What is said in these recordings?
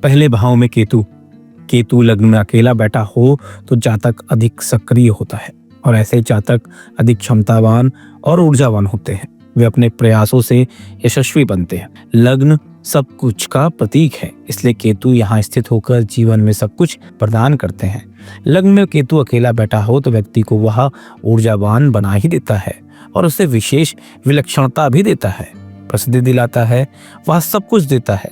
पहले भाव में केतु केतु लग्न में अकेला बैठा हो तो जातक अधिक सक्रिय होता है और ऐसे जातक अधिक क्षमतावान और ऊर्जावान होते हैं। वे अपने प्रयासों से यशस्वी बनते हैं। लग्न सब कुछ का प्रतीक है, इसलिए केतु यहाँ स्थित होकर जीवन में सब कुछ प्रदान करते हैं। लग्न में केतु अकेला बैठा हो तो व्यक्ति को वह ऊर्जावान बना ही देता है और उसे विशेष विलक्षणता भी देता है, प्रसिद्धि दिलाता है, वह सब कुछ देता है।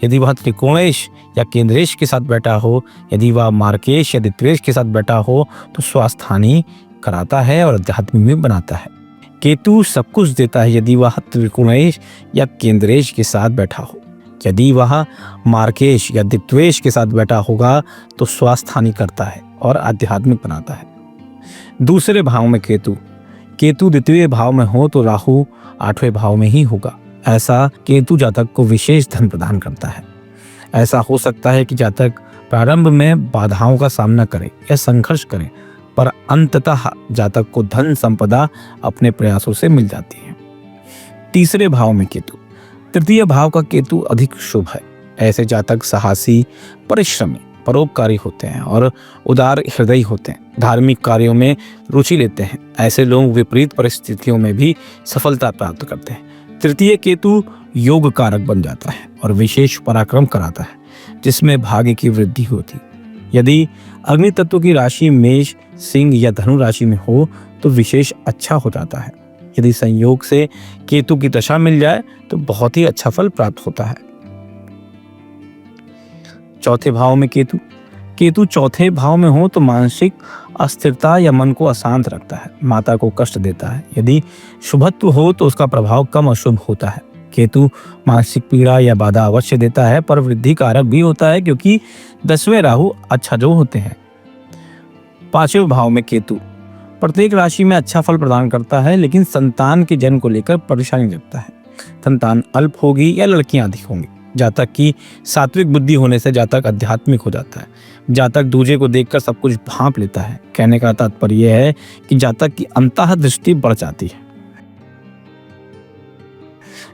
यदि वह त्रिकोणेश या केंद्रेश के साथ बैठा हो, यदि वह मार्केश या द्वित्वेश के साथ बैठा हो तो स्वास्थ्य हानि कराता है और अध्यात्म में बनाता है। केतु सब कुछ देता है यदि वह त्रिकोणेश या केंद्रेश के साथ बैठा हो। यदि वह मार्केश या द्वित्वेश के साथ बैठा होगा तो स्वास्थ्य हानि करता है और आध्यात्मिक बनाता है। दूसरे भाव में केतु द्वितीय भाव में हो तो राहु 8वें भाव में ही होगा। ऐसा केतु जातक को विशेष धन प्रदान करता है। ऐसा हो सकता है कि जातक प्रारंभ में बाधाओं का सामना करे या संघर्ष करे, पर अंततः जातक को धन संपदा अपने प्रयासों से मिल जाती है। तीसरे भाव में केतु तृतीय भाव का केतु अधिक शुभ है। ऐसे जातक साहसी, परिश्रमी, परोपकारी होते हैं और उदार हृदय होते हैं। धार्मिक कार्यों में रुचि लेते हैं। ऐसे लोग विपरीत परिस्थितियों में भी सफलता प्राप्त करते हैं। तृतीय केतु योग कारक बन जाता है और विशेष पराक्रम कराता है, जिसमें भाग्य की वृद्धि होती। यदि अग्नि तत्व की राशि मेष, सिंह या धनु राशि में हो तो विशेष अच्छा हो जाता है। यदि संयोग से केतु की दशा मिल जाए तो बहुत ही अच्छा फल प्राप्त होता है। चौथे भाव में केतु चौथे भाव में हो तो मानसिक अस्थिरता या मन को अशांत रखता है, माता को कष्ट देता है। यदि शुभत्व हो तो उसका प्रभाव कम अशुभ होता है। केतु मानसिक पीड़ा या बाधा अवश्य देता है, पर वृद्धि कारक भी होता है क्योंकि 10वें राहु अच्छा जो होते हैं। 5वें भाव में केतु प्रत्येक राशि में अच्छा फल प्रदान करता है, लेकिन संतान के जन्म को लेकर परेशानी रखता है। संतान अल्प होगी या लड़कियां अधिक होंगी। जातक की सात्विक बुद्धि होने से जातक आध्यात्मिक हो जाता है। जातक दूजे को देखकर सब कुछ भांप लेता है। कहने का तात्पर्य यह है कि जातक की अंतः दृष्टि बढ़ जाती है।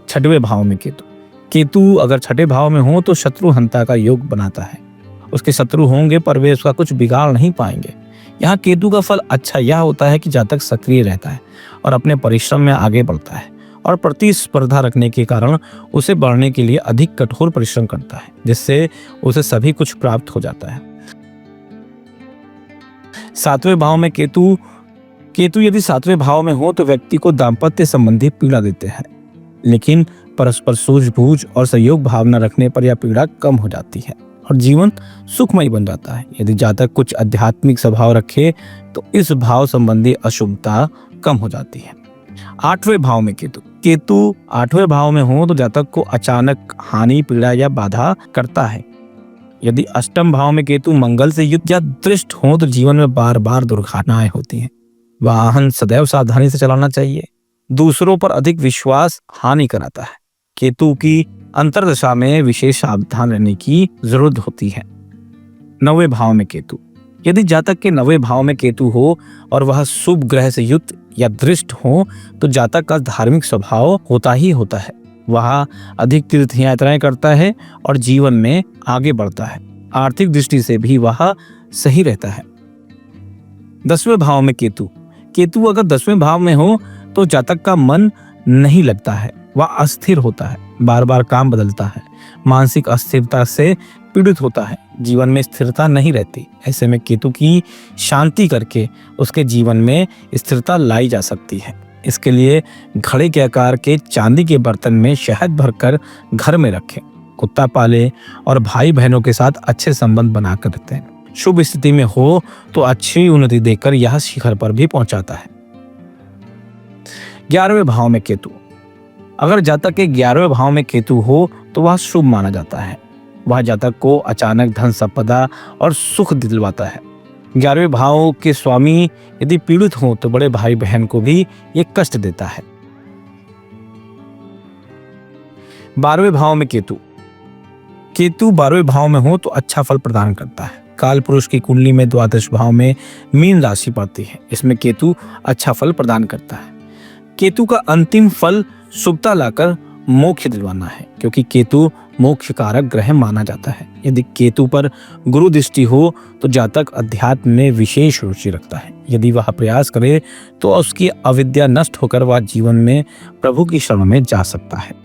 6वें भाव में केतु अगर 6ठे भाव में हो तो शत्रु हंता का योग बनाता है। उसके शत्रु होंगे पर वे उसका कुछ बिगाड़ नहीं पाएंगे। यहाँ केतु का फल अच्छा यह होता है कि जातक सक्रिय रहता है और अपने परिश्रम में आगे बढ़ता है और प्रतिस्पर्धा रखने के कारण उसे बढ़ने के लिए अधिक कठोर परिश्रम करता है, जिससे उसे सभी कुछ प्राप्त हो जाता है। 7वें भाव में केतु यदि 7वें भाव में हो तो व्यक्ति को दाम्पत्य संबंधी पीड़ा देते हैं, लेकिन परस्पर सूझबूझ और सहयोग भावना रखने पर यह पीड़ा कम हो जाती है और जीवन सुखमय बन जाता है। यदि जातक कुछ आध्यात्मिक स्वभाव रखे तो इस भाव संबंधी अशुभता कम हो जाती है। 8वें भाव में केतु 8वें भाव में हो तो जातक को अचानक हानि, पीड़ा या बाधा करता है। यदि 8वें भाव में केतु मंगल से युक्त या दृष्ट हो तो जीवन में बार बार दुर्घटनाएं होती हैं। वाहन सदैव सावधानी से चलाना चाहिए। दूसरों पर अधिक विश्वास हानि कराता है। केतु की अंतर्दशा में विशेष सावधान रहने की जरूरत होती है। 9वें भाव में केतु यदि जातक के 9वें भाव में केतु हो और वह शुभ ग्रह से युक्त या दृष्ट हो तो जातक का धार्मिक स्वभाव होता ही होता है। वह अधिक तीर्थ यात्राएं करता है और जीवन में आगे बढ़ता है। आर्थिक दृष्टि से भी वह सही रहता है। 10वें भाव में केतु अगर 10वें भाव में हो तो जातक का मन नहीं लगता है, वह अस्थिर होता है, बार बार काम बदलता है, मानसिक अस्थिरता से पीड़ित होता है, जीवन में स्थिरता नहीं रहती। ऐसे में केतु की शांति करके उसके जीवन में स्थिरता लाई जा सकती है। इसके लिए घड़े के आकार के चांदी के बर्तन में शहद भरकर घर में रखें, कुत्ता पाले और भाई बहनों के साथ अच्छे संबंध बनाकर रखते हैं। शुभ स्थिति में हो तो अच्छी उन्नति देकर यह शिखर पर भी पहुंचाता है। 11वें भाव में केतु अगर जातक के 11वें भाव में केतु हो तो वह शुभ माना जाता है। वह जातक को अचानक धन संपदा और सुख दिलवाता है। 11वें भाव के स्वामी यदि पीड़ित हो तो बड़े भाई बहन को भी ये कष्ट देता है। 12वें भाव में केतु 12वें भाव में हो तो अच्छा फल प्रदान करता है। काल पुरुष की कुंडली में द्वादश भाव में मीन राशि पड़ती है। इसमें केतु अच्छा फल प्रदान करता है। केतु का अंतिम फल शुभता लाकर मोक्ष दिलवाना है, क्योंकि केतु मोक्ष कारक ग्रह माना जाता है। यदि केतु पर गुरु दृष्टि हो तो जातक अध्यात्म में विशेष रुचि रखता है। यदि वह प्रयास करे तो उसकी अविद्या नष्ट होकर वह जीवन में प्रभु की शरण में जा सकता है।